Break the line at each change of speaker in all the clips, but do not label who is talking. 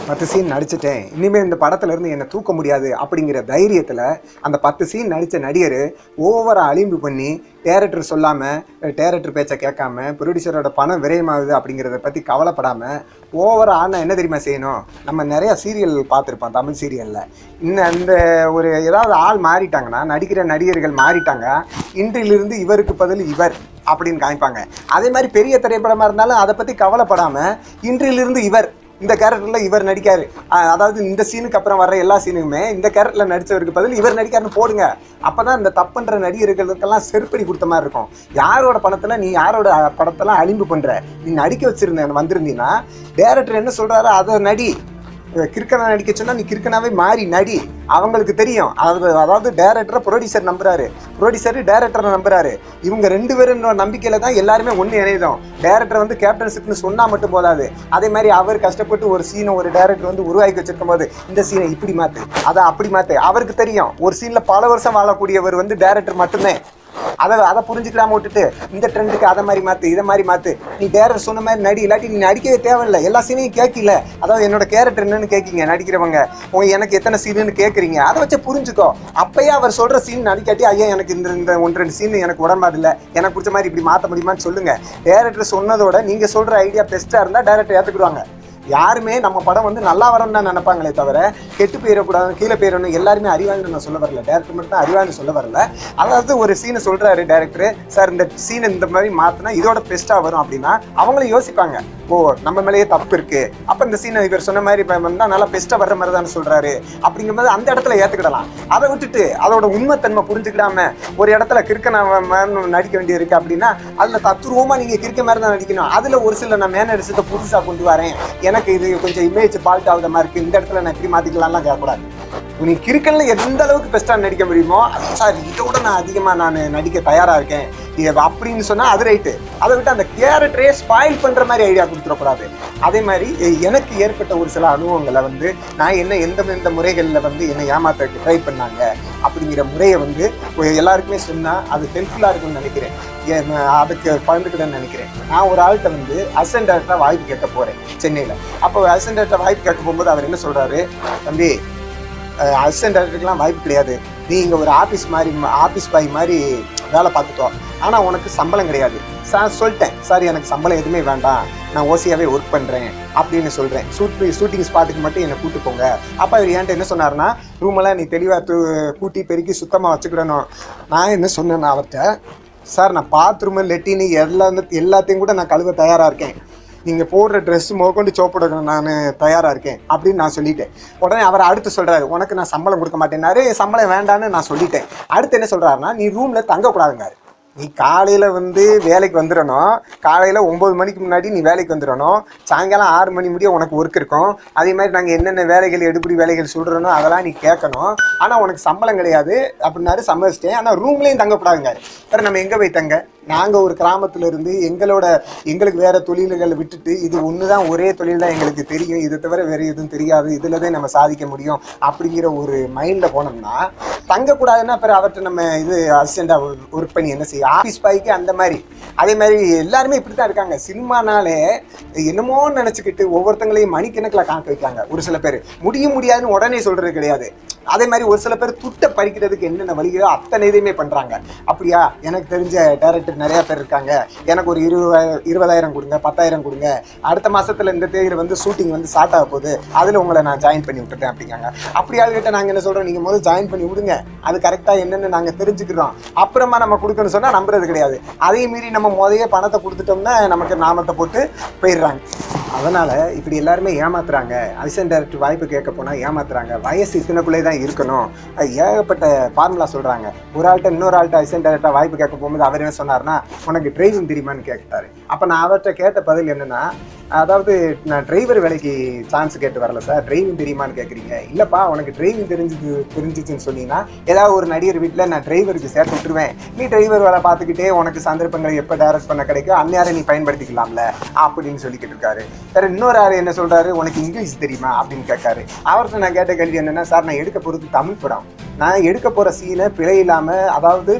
10 scene நடிச்சிட்டேன், இனிமேல் இந்த படத்துலேருந்து என்னை தூக்க முடியாது அப்படிங்கிற தைரியத்தில் அந்த 10 சீன் நடித்த நடிகர் ஓவராக அலிம்பு பண்ணி டேரக்டர் சொல்லாமல், டேரக்டர் பேச்சை கேட்காம, ப்ரொடியூசரோட பணம் விரயமாகுது அப்படிங்கிறத பற்றி கவலைப்படாமல் ஓவராக ஆனால் என்ன தெரியுமா செய்யணும்? நம்ம நிறையா சீரியல் பார்த்துருப்போம், தமிழ் சீரியலில். இன்னும் அந்த ஒரு ஏதாவது ஆள் மாறிட்டாங்கன்னா, நடிக்கிற நடிகர்கள் மாறிட்டாங்க, இன்றிலிருந்து இவருக்கு பதில் இவர் அப்படின்னு காமிப்பாங்க. அதே மாதிரி பெரிய திரைப்படமாக இருந்தாலும் அதை பற்றி கவலைப்படாமல் இன்றிலிருந்து இவர், இந்த கேரக்டரில் இவர் நடிக்காரு, அதாவது இந்த சீனுக்கு அப்புறம் வர்ற எல்லா சீனுக்குமே இந்த கேரக்டரில் நடித்தவருக்கு பதில் இவர் நடிக்காருன்னு போடுங்க. அப்போ தான் இந்த தப்புன்ற நடிகர்களுக்கெல்லாம் செருப்படி கொடுத்த மாதிரி இருக்கும். யாரோட பணத்தில் நீ யாரோட படத்தெல்லாம் அலிம்பு பண்ணுற? நீ நடிக்க வச்சுருந்த வந்திருந்தீங்கன்னா டேரக்டர் என்ன சொல்கிறாரோ அதை நடி. கிறுக்கனா நடிக்க சொன்னால் நீ கிறுக்கனாவே மாறி நடி. அவங்களுக்கு தெரியும். அதாவது டேரக்டரை ப்ரொடியூசர் நம்புறாரு, ப்ரொடியூசர் டேரக்டரை நம்புறாரு. இவங்க 2 பேரும் நம்பிக்கையில் தான் எல்லாருமே ஒன்று இணையதும். டேரக்டர் வந்து கேப்டன்ஷிப்னு சொன்னால் மட்டும் போதாது. அதே மாதிரி அவர் கஷ்டப்பட்டு ஒரு சீனை ஒரு டேரக்டர் வந்து உருவாக்கி வச்சிருக்கும் போது இந்த சீனை இப்படி மாற்று, அதை அப்படி மாற்று. அவருக்கு தெரியும் ஒரு சீனில் பல வருஷம் வாழக்கூடியவர் வந்து டேரக்டர் மட்டும்தான். அதை புரிஞ்சுக்கலாம விட்டுட்டு இந்த ட்ரெண்டுக்கு அதை மாதிரி மாற்று, இதை மாதிரி மாற்று, நீ டேரக்டர் சொன்ன மாதிரி நடி, இல்லாட்டி நீ நடிக்கவே தேவையில்லை. எல்லா சீனையும் கேட்கல. அதாவது என்னோட கேரக்டர் என்னன்னு கேட்கிங்க நடிக்கிறவங்க, எனக்கு எத்தனை சீனுன்னு கேட்குறீங்க, அதை வச்சு புரிஞ்சுக்கோ. அப்பயே அவர் சொல்கிற சீன் நடிக்காட்டி, ஐயா எனக்கு இந்த 1-2 சீன் எனக்கு உடம்பாது இல்லை, எனக்கு பிடிச்ச மாதிரி இப்படி மாற்ற முடியுமான்னு சொல்லுங்கள். டேரக்டர் சொன்னதோட நீங்கள் சொல்கிற ஐடியா பெஸ்ட்டாக இருந்தால் டேரக்டர் ஏற்றுக்கிடுவாங்க. யாருமே நம்ம படம் வந்து நல்லா வரணும்னு தான் நினைப்பாங்களே தவிர கெட்டு போயிடக்கூடாது, கீழே போயிடணும். எல்லாருமே அறிவாளின்னு நான் சொல்ல வரல, டேரக்டர் மட்டும் தான் அறிவாளின்னு சொல்ல வரல. அதாவது ஒரு சீனை சொல்கிறாரு டேரக்டர், சார் இந்த சீனை இந்த மாதிரி மாற்றினா இதோட பெஸ்ட்டாக வரும் அப்படின்னா அவங்களும் யோசிப்பாங்க, ஓ நம்ம மேலேயே தப்பு இருக்குது, அப்போ இந்த சீனை இவர் சொன்ன மாதிரி வந்தால் நல்லா பெஸ்ட்டாக வர்ற மாதிரி தானே சொல்கிறாரு அப்படிங்கும்போது அந்த இடத்துல ஏற்றுக்கிடலாம். அதை விட்டுட்டு அதோட உண்மைத்தன்மை புரிஞ்சுக்கிடாம ஒரு இடத்துல கிறுக்க நான் நடிக்க வேண்டியது இருக்குது அப்படின்னா அதில் தத்துருவமாக நீங்கள் கிறுக்க மாதிரி தான் நடிக்கணும். அதில் ஒரு சில நான் மேனரிசத்தை புதுசாக கொண்டு வரேன், எனக்கு இது கொஞ்சம் இமேஜ் ஃபால்ட் ஆகுத மாதிரி இருக்குது, இந்த இடத்துல நான் எப்படி மாற்றிக்கலாம்லாம் கேட்கக்கூடாது. நீ கிறுக்கல்ல எந்த அளவுக்கு பெஸ்ட்டாக நடிக்க முடியுமோ, சார் இதோட நான் அதிகமாக நான் நடிக்க தயாராக இருக்கேன் அப்படின்னு சொன்னால் அது ரைட்டு. அதை விட்டு அந்த கேரக்டரே ஸ்பாயில் பண்ணுற மாதிரி ஐடியா கொடுத்துடக்கூடாது. அதே மாதிரி எனக்கு ஏற்பட்ட ஒரு சில அனுபவங்களை வந்து நான் எந்த முறைகளில் வந்து என்னை ஏமாற்ற ட்ரை பண்ணாங்க அப்படிங்கிற முறையை வந்து எல்லாருக்குமே சொன்னால் அது ஹெல்ப்ஃபுல்லாக இருக்குன்னு நினைக்கிறேன். அதுக்கு பகிர்ந்துக்கிட்டேன்னு நினைக்கிறேன். நான் ஒரு ஆள்கிட்ட வந்து அசிஸ்டன்ட் டைரக்டராக வாய்ப்பு கேட்க போகிறேன் சென்னையில். அப்போ அசிஸ்டன்ட் டைரக்டர் வாய்ப்பு கேட்க போகும்போது அவர் என்ன சொல்கிறாரு, தம்பி அசிஸ்டன்ட் டைரக்டருக்குலாம் வாய்ப்பு கிடையாது, நீ இங்கே ஒரு ஆஃபீஸ் பாய் மாதிரி வேலை பார்த்துட்டோம், ஆனால் உனக்கு சம்பளம் கிடையாது. சார் சொல்லிட்டேன், சார் எனக்கு சம்பளம் எதுவுமே வேண்டாம், நான் ஓசியாகவே ஒர்க் பண்ணுறேன் அப்படின்னு சொல்கிறேன், ஷூட்டிங் ஸ்பாட்டுக்கு மட்டும் என்னை கூப்பிட்டு போங்க. அப்போ அவர் என்கிட்ட என்ன சொன்னார்னா, ரூமெல்லாம் நீ தெளிவாக கூட்டி பெருக்கி சுத்தமாக வச்சுக்கிடணும். நான் என்ன சொன்னேன்னா அவர்கிட்ட, சார் நான் பாத்ரூமு லெட்டினு எல்லாத்தையும் கூட நான் கழுவ தயாராக இருக்கேன், நீங்கள் போடுற ட்ரெஸ்ஸு முதற்கொண்டு சோப்போட நான் தயாராக இருக்கேன் அப்படின்னு நான் சொல்லிட்டேன். உடனே அவர் அடுத்து சொல்கிறாரு, உனக்கு நான் சம்பளம் கொடுக்க மாட்டேன்னாரு, சம்பளம் வேண்டான்னு நான் சொல்லிட்டேன். அடுத்து என்ன சொல்கிறாருன்னா, நீ ரூமில் தங்கக்கூடாதுங்காரு, நீ காலையில் வந்து வேலைக்கு வந்துடணும், காலையில் 9 மணிக்கு முன்னாடி நீ வேலைக்கு வந்துடணும், சாயங்காலம் 6 மணி முடிய உனக்கு ஒர்க் இருக்கும். அதே மாதிரி நாங்கள் என்னென்ன வேலைகள் எடுப்படி வேலைகள் சொல்கிறனோ அதெல்லாம் நீ கேட்கணும், ஆனால் உனக்கு சம்பளம் கிடையாது அப்படின்னாரு. சம்மதிச்சிட்டேன். ஆனால் ரூம்லேயும் தங்கக்கூடாதுங்க. வேறு நம்ம எங்கே போய் தங்க? நாங்கள் ஒரு கிராமத்தில் இருந்து எங்களுக்கு வேறு தொழில்களை விட்டுட்டு இது ஒன்று தான், ஒரே தொழில் தான் எங்களுக்கு தெரியும், இதை தவிர வேறு எதுவும் தெரியாது, இதில் தான் நம்ம சாதிக்க முடியும் அப்படிங்கிற ஒரு மைண்டில் போனோம்னா தங்கக்கூடாதுன்னா அப்புறம் அவர்கிட்ட நம்ம இது அசிஸ்டண்ட்டாக ஒர்க் பண்ணி என்ன செய்ய? ஆஃபீஸ் பாய்க்கு அந்த மாதிரி. அதே மாதிரி எல்லாருமே இப்படி தான் இருக்காங்க. சினிமானாலே என்னமோன்னு நினச்சிக்கிட்டு ஒவ்வொருத்தங்களையும் மணிக்கணக்கில் காக்க வைக்காங்க. ஒரு சில பேர் முடியாதுன்னு உடனே சொல்கிறது கிடையாது. அதே மாதிரி ஒரு சில பேர் துட்டை பறிக்கிறதுக்கு என்னென்ன வழிகளோ அத்தனை இதையுமே பண்ணுறாங்க. அப்படியா, எனக்கு தெரிஞ்ச டைரக்டர் நிறையா பேர் இருக்காங்க, எனக்கு ஒரு 20,000 கொடுங்க, 10,000 கொடுங்க, அடுத்த மாதத்தில் இந்த தேதியில் வந்து ஷூட்டிங் வந்து ஸ்டார்ட் ஆக போகுது, அதில் உங்களை நான் ஜாயின் பண்ணி விட்டுட்டேன் அப்படிங்காங்க. அப்படி ஆளுகிட்ட நாங்கள் என்ன சொல்கிறோம், நீங்கள் முதல்ல ஜாயின் பண்ணி விடுங்க, அது கரெக்டாக என்னென்னு நாங்கள் தெரிஞ்சுக்கிறோம், அப்புறமா நம்ம கொடுக்கணும்னு சொன்னால் நம்புறது கிடையாது. அதே மீறி நம்ம முதலே பணத்தை கொடுத்துட்டோம்னா நமக்கு நாமத்தை போட்டு போயிடுறாங்க. அதனால் இப்படி எல்லாருமே ஏமாத்துறாங்க. அசிஸ்டன்ட் டைரக்டர் வாய்ப்பு கேட்க போனால் ஏமாத்துறாங்க. வயசு இத்தனைக்குள்ளே தான் இருக்கணும், ஏகப்பட்ட ஃபார்முலா சொல்கிறாங்க. ஒரு ஆள்கிட்ட இன்னொரு ஆள்கிட்ட அசிஸ்டன்ட் டைரக்டர் வாய்ப்பு கேட்க போகும்போது அவர் என்ன சொன்னார்னா, உனக்கு டிரைவிங் தெரியுமான்னு கேட்டார். அப்போ நான் அவர்கிட்ட கேட்ட பதில் என்னென்னா, அதாவது நான் டிரைவர் வேலைக்கு சான்ஸ் கேட்டு வரல சார், டிரைவிங் தெரியுமான்னு கேட்குறீங்க. இல்லைப்பா, உனக்கு டிரைவிங் தெரிஞ்சிச்சுன்னு சொன்னீங்கன்னா ஏதாவது ஒரு நடிகர் வீட்டில் நான் டிரைவருக்கு சேர்த்து விட்டுருவேன், நீ டிரைவர் வேலை பார்த்துக்கிட்டே உனக்கு சந்தர்ப்பங்களை எப்போ டைரக்ட் பண்ண கிடைக்கும் அந்நேரம் நீ பயன்படுத்திக்கலாம்ல அப்படின்னு சொல்லிக்கிட்டு இருக்காரு. வேறு இன்னொரு ஆள் என்ன சொல்கிறாரு, உனக்கு இங்கிலீஷ் தெரியுமா அப்படின்னு கேட்காரு. அவர்கிட்ட நான் கேட்ட கேள்வி என்னென்னா, சார் நான் எடுக்க போகிறது தமிழ் படம், நான் எடுக்க போகிற சீனை பிழை இல்லாமல், அதாவது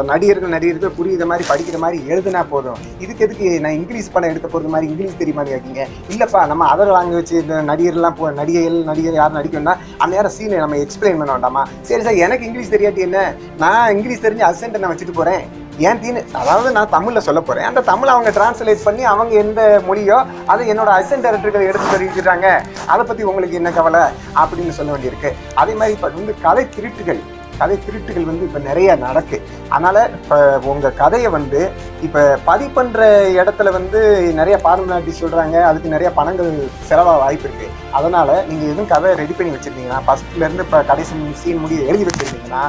நடிகர்கள் புரியுற மாதிரி படிக்கிற மாதிரி எழுதுனா போதும். இதுக்கு எதுக்கு நான் இங்கிலீஷ் படம் எடுக்க போகிறது மாதிரி இங்கிலீஷ் தெரியுமா கேட்குங்க? இல்லைப்பா, நம்ம அதர் லாங்குவேஜ் இந்த நடிகர்லாம் நடிகர் யார் நடிக்கணும்னா அந்நேரம் சீனை நம்ம எக்ஸ்பிளைன் பண்ண வேண்டாமா? சரி சார், எனக்கு இங்கிலீஷ் தெரியாட்டி என்ன, நான் இங்கிலீஷ் தெரிஞ்சு அசிஸ்டண்ட்டை நான் வச்சுட்டு போகிறேன். ஏன் தீனு, அதாவது நான் தமிழில் சொல்ல போகிறேன், அந்த தமிழ் அவங்க டிரான்ஸ்லேட் பண்ணி அவங்க எந்த மொழியோ அதை என்னோட அசிஸ்டன்ட் டைரக்டர்கள் எடுத்து தெரிவிக்கிறாங்க, அதை பற்றி உங்களுக்கு என்ன கவலை அப்படின்னு சொல்ல வேண்டியிருக்கு. அதே மாதிரி இப்போ வந்து கதை திருட்டுகள் வந்து இப்போ நிறைய நடக்கு. அதனால் இப்போ உங்கள் கதையை வந்து இப்போ பதிவு பண்ணுற இடத்துல வந்து நிறைய ஃபார்மாலிட்டி சொல்கிறாங்க, அதுக்கு நிறைய பணங்கள் செலவாக வாய்ப்பு இருக்குது. அதனால் நீங்கள் எதுவும் கதை ரெடி பண்ணி வச்சுருந்தீங்கன்னா, ஃபஸ்ட்லேருந்து இப்போ கடைசி சீன் முடிய எழுதி வச்சுருந்தீங்கன்னா,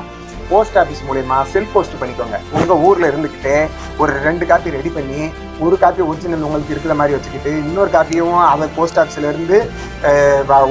போஸ்ட் ஆஃபீஸ் மூலயமா செல்ஃப் போஸ்ட் பண்ணிக்கோங்க. உங்கள் ஊரில் இருந்துக்கிட்டு ஒரு 2 காப்பி ரெடி பண்ணி, ஒரு காப்பி ஒரிஜினல் உங்களுக்கு இருக்கிற மாதிரி வச்சுக்கிட்டு, இன்னொரு காப்பியும் அதை போஸ்ட் ஆஃபீஸ்லேருந்து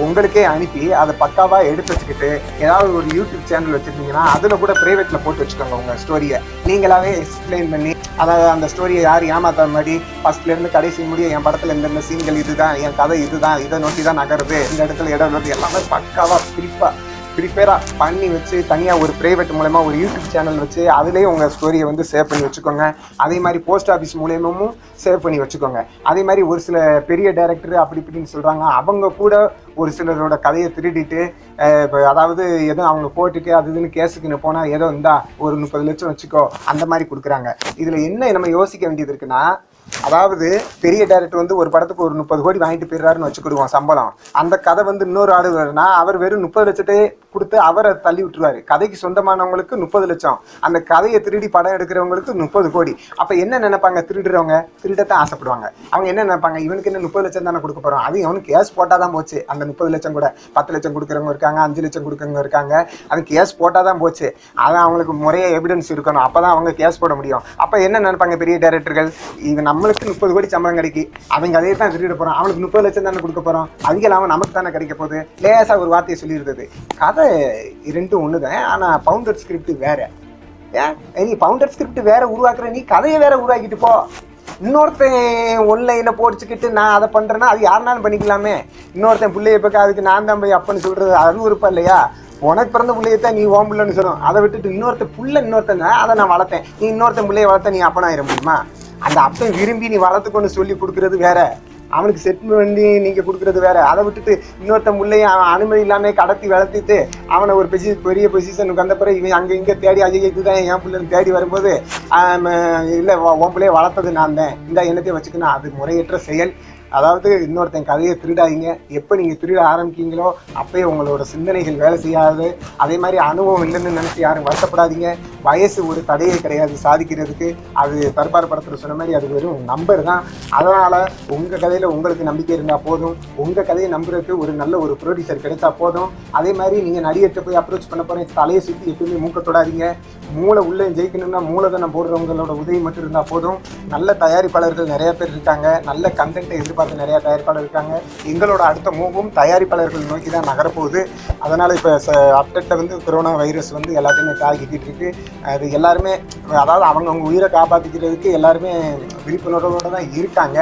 உங்களுக்கே அனுப்பி அதை பக்காவாக எடுத்து வச்சுக்கிட்டு, ஏதாவது ஒரு யூடியூப் சேனல் வச்சுருந்தீங்கன்னா அதில் கூட ப்ரைவேட்டில் போட்டு வச்சுக்கோங்க. உங்கள் ஸ்டோரியை நீங்களாவே எக்ஸ்பிளைன் பண்ணி, அதாவது அந்த ஸ்டோரியை யார் ஏமாற்ற மாதிரி ஃபஸ்ட்லேருந்து கடைசி முடிய என் படத்தில் இந்தந்த சீன்கள் இதுதான், என் கதை இதுதான், இதை நோக்கி தான் நகருது, இந்த இடத்துல இடம் வருது, எல்லாமே பக்காவாக ப்ரிப்பேராக பண்ணி வச்சு தனியாக ஒரு ப்ரைவேட் மூலமா ஒரு யூடியூப் சேனல் வச்சு அதுலேயே உங்கள் ஸ்டோரியை வந்து சேவ் பண்ணி வச்சுக்கோங்க. அதே மாதிரி போஸ்ட் ஆஃபீஸ் மூலியமும் சேவ் பண்ணி வச்சுக்கோங்க. அதே மாதிரி ஒரு சில பெரிய டைரக்டர் அப்படி இப்படின்னு சொல்கிறாங்க, அவங்க கூட ஒரு சிலரோட கதையை திருடிட்டு, அதாவது எதுவும் அவங்க போட்டுட்டு அது இதுன்னு கேஸுக்குன்னு போனால் ஏதோ இருந்தா ஒரு 30 லட்சம் வச்சுக்கோ அந்த மாதிரி கொடுக்குறாங்க. இதில் என்ன நம்ம யோசிக்க வேண்டியது இருக்குன்னா, அதாவது பெரிய டைரக்டர் வந்து ஒரு படத்துக்கு ஒரு 30 கோடி வாங்கிட்டு போயிடுறாருன்னு வச்சுக்கிடுவோம் சம்பளம். அந்த கதை வந்து இன்னொரு ஆடு வருன்னா அவர் வெறும் 30 லட்சத்தை கொடுத்து அவரை தள்ளி விட்டுருவாரு. கதைக்கு சொந்தமானவங்களுக்கு 30 லட்சம், அந்த கதையை திருடி படம் எடுக்கிறவங்களுக்கு 30 கோடி. அப்போ என்ன நினைப்பாங்க? திருடுறவங்க திருடத்தான் ஆசைப்படுவாங்க. அவங்க என்ன நினைப்பாங்க? இவனுக்கு என்ன 30 லட்சம் தானே கொடுக்க போகிறோம், அது அவனுக்கு கேஸ் போட்டால் தான் போச்சு. அந்த 30 லட்சம் கூட 10 லட்சம் கொடுக்குறவங்க இருக்காங்க, 5 லட்சம் கொடுக்குறவங்க இருக்காங்க. அது கேஸ் போட்டால் தான் போச்சு. அதான் அவங்களுக்கு முறைய எவிடன்ஸ் இருக்கணும், அப்போ தான் அவங்க கேஸ் போட முடியும். அப்போ என்ன நினைப்பாங்க பெரிய டைரக்டர்கள்? இவன் நம்மளுக்கு 30 கோடி சம்பளம் கிடைக்கி, அவங்க அதையே தான் திருட போகிறோம், அவனுக்கு 30 லட்சம் தானே கொடுக்க போகிறோம், அதிக லாபம் நமக்கு தானே கிடைக்க போகுது. லேசாக ஒரு வார்த்தையை சொல்லியிருந்தது. கதை ரெண்டும் ஒன்று தான், ஆனால் பவுண்டர் ஸ்கிரிப்ட் வேறு. ஏன் நீ பவுண்டர் ஸ்கிரிப்ட் வேற உருவாக்குற, நீ கதையை வேற உருவாக்கிட்டு போ. இன்னொருத்தன் ஒன்லைனில் போடிச்சுக்கிட்டு நான் அதை பண்ணுறேன்னா அது யாருனாலும் பண்ணிக்கலாமே. இன்னொருத்தன் பிள்ளைய பக்கம் அதுக்கு நான் தான் போய் அப்பன்னு சொல்கிறது அது இருப்பா இல்லையா? உனக்கு பிறந்த பிள்ளையத்தான் நீ ஓம் பிள்ளைன்னு சொல்லணும். அதை விட்டுட்டு இன்னொருத்தன் அதை நான் வளர்த்தேன், நீ இன்னொருத்தன் பிள்ளைய வளர்த்த நீ அப்பனாயிர முடியுமா? அந்த அப்பன் விரும்பி நீ வளர்த்துக்கொண்டு சொல்லி கொடுக்குறது வேற, அவனுக்கு செட் பண்ணி நீங்கள் கொடுக்குறது வேற. அதை விட்டுட்டு இன்னொருத்த முள்ளையும் அவன் அனுமதி இல்லாமல் கடத்தி வளர்த்திட்டு அவனை ஒரு பெரிய பொசிஷனுக்கு வந்த பிறகு இவன் அங்கே இங்கே தேடி ஐயோ இதுதான் என் பிள்ளைன்னு தேடி வரும்போது இல்லை உன் பிள்ளைய வளர்த்தது நான் தான், இந்த எண்ணத்தையும் வச்சுக்கணும். அது முறையற்ற செயல். அதாவது இன்னொருத்தன் கதையை திருடாதீங்க. எப்போ நீங்கள் திருட ஆரம்பிக்கீங்களோ அப்போயே உங்களோட சிந்தனைகள் வேலை செய்யாது. அதே மாதிரி அனுபவம் இல்லைன்னு நினச்சி யாரும் வருத்தப்படாதீங்க. வயசு ஒரு தடையே கிடையாது சாதிக்கிறதுக்கு. அது தர்பார் படத்தில் சொன்ன மாதிரி அது வெறும் நம்பர் தான். அதனால் உங்கள் கதையில் உங்களுக்கு நம்பிக்கை இருந்தால் போதும், உங்கள் கதையை நம்புறதுக்கு ஒரு நல்ல ஒரு ப்ரொடியூசர் கிடைச்சா போதும். அதே மாதிரி நீங்கள் நடிகர்கிட்ட போய் அப்ரோச் பண்ண போகிறேன், தலையை சுற்றி எப்பவுமே மூக்க தொடாதீங்க. மூளை உள்ளே ஜெயிக்கணும்னா மூலதனம் போடுறவங்களோட உதவி மட்டும் இருந்தால் போதும். நல்ல தயாரிப்பாளர்கள் நிறைய பேர் இருக்காங்க, நல்ல கண்டென்ட்டை எதிர்பார்த்து நிறையா தயாரிப்பாளர் இருக்காங்க. எங்களோட அடுத்த மூவும் தயாரிப்பாளர்கள் நோக்கி தான் நகரப்போகுது. அதனால் இப்போ அப்டேட்டில் வந்து கொரோனா வைரஸ் வந்து எல்லாத்தையுமே தாக்கிட்டு இருக்கு. அது எல்லாருமே அதாவது அவங்கவுங்க உயிரை காப்பாற்றிக்கிறதுக்கு எல்லாருமே விழிப்புணர்வோடு தான் இருக்காங்க.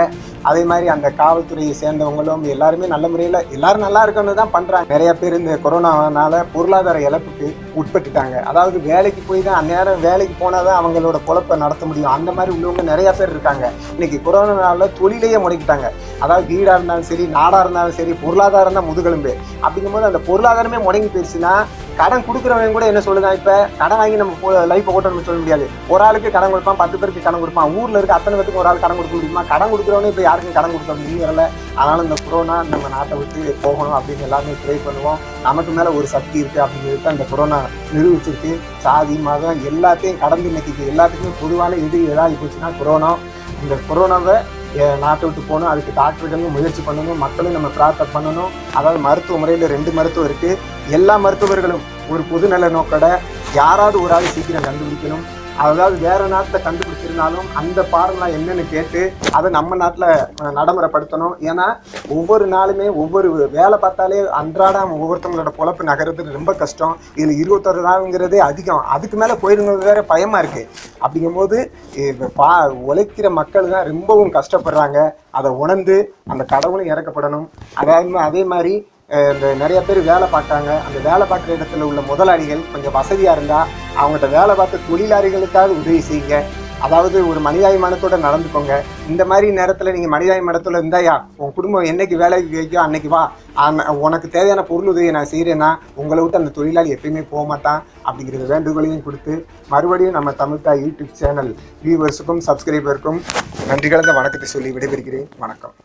அதே மாதிரி அந்த காவல்துறையை சேர்ந்தவங்களும் எல்லாருமே நல்ல முறையில் எல்லாரும் நல்லா இருக்கணும்னு தான் பண்ணுறாங்க. நிறைய பேர் இந்த கொரோனானால பொருளாதார இழப்புக்கு உட்பட்டுட்டாங்க. அதாவது வேலைக்கு போய் தான் அந்நேரம் வேலைக்கு போனால் தான் அவங்களோட பொழப்பை நடத்த முடியும். அந்த மாதிரி உள்ளவங்க நிறையா பேர் இருக்காங்க. இன்னைக்கு கொரோனானால தொழிலையே முடக்கிட்டாங்க. அதாவது வீடாக இருந்தாலும் சரி, நாடாக இருந்தாலும் சரி, பொருளாதாரம் தான் முதுகெலும்பு. அப்படிங்கும்போது அந்த பொருளாதாரமே முடங்கி போயிடுச்சுன்னா கடன் கொடுக்குறவங்க கூட என்ன சொல்லுதான், இப்போ கடன் வாங்கி நம்ம லைஃப்பை ஓட்டணும்னு சொல்ல முடியாது. ஒரு ஆளுக்கு கடன் கொடுப்பான், 10 பேருக்கு கடன் கொடுப்பான். ஊரில் இருக்க அத்தனை பேருக்கு ஒரு ஆள் கடன் கொடுக்க முடியுமா? கடன் கொடுக்குறவனே இப்போ யாருக்கும் கடன் கொடுக்க முடியும் வரல. அதனால் இந்த கொரோனா நம்ம நாட்டை விட்டு போகணும் அப்படின்னு எல்லாருமே ட்ரை பண்ணுவோம். நமக்கு மேலே ஒரு சக்தி இருக்குது அப்படிங்கிறது தான் இந்த கொரோனா நிரூபிச்சிருக்கு. சாதி மதம் எல்லாத்தையும் கடந்து நிற்கிது. எல்லாத்துக்குமே பொதுவான எதாகி போச்சுன்னா கொரோனா. இந்த கொரோனாவை நாட்டை விட்டு போகணும். அதுக்கு டாக்டர்களும் முயற்சி பண்ணணும், மக்களும் நம்ம பிரார்த்தனை பண்ணணும். அதாவது மருத்துவ முறையில் 2 மருத்துவம் இருக்குது. எல்லா மருத்துவர்களும் ஒரு பொதுநல நோக்கோட யாராவது ஒரு ஆள் சீக்கிரம் கண்டுபிடிக்கணும். அதாவது வேறு நாட்டில் கண்டுபிடிச்சிருந்தாலும் அந்த ஃபார்முலா என்னென்னு கேட்டு அதை நம்ம நாட்டில் நடைமுறைப்படுத்தணும். ஏன்னா ஒவ்வொரு நாளுமே ஒவ்வொரு வேலை பார்த்தாலே அன்றாடம் ஒவ்வொருத்தவங்களோட பொழப்பு நகர்றது ரொம்ப கஷ்டம். இதில் 21 நாளுங்கிறதே அதிகம். அதுக்கு மேலே போயிருங்கிறது வேற பயமாக இருக்குது. அப்படிங்கும்போது உழைக்கிற மக்கள் தான் ரொம்பவும் கஷ்டப்படுறாங்க. அதை உணர்ந்து அந்த கடவுளும் இறக்கப்படணும். அதாவது அதே மாதிரி இந்த நிறைய பேர் வேலை பார்க்குறாங்க. அந்த வேலை பார்க்குற இடத்துல உள்ள முதலாளிகள் கொஞ்சம் வசதியாக இருந்தால் அவங்கள்ட்ட வேலை பார்த்த தொழிலாளிகளுக்காக உதவி செய்யுங்க. அதாவது ஒரு மனிதாபிமானத்தோட நடந்துக்கோங்க. இந்த மாதிரி நேரத்தில் நீங்கள் மனிதாபிமானத்தோட இருந்தாயா உன் குடும்பம் என்னைக்கு வேலைக்கு வைக்கோ அன்னைக்கு வா, உனக்கு தேவையான பொருள் உதவியை நான் செய்கிறேன்னா உங்களை விட்டு அந்த தொழிலாளி எப்பயுமே போக மாட்டான் அப்படிங்கிற வேண்டுகோளையும் கொடுத்து மறுபடியும் நம்ம தமிழ்தாய் யூடியூப் சேனல் வியூவர்ஸுக்கும் சப்ஸ்கிரைபருக்கும் நன்றி கலந்த வணக்கத்தை சொல்லி விடைபெறுகிறேன். வணக்கம்.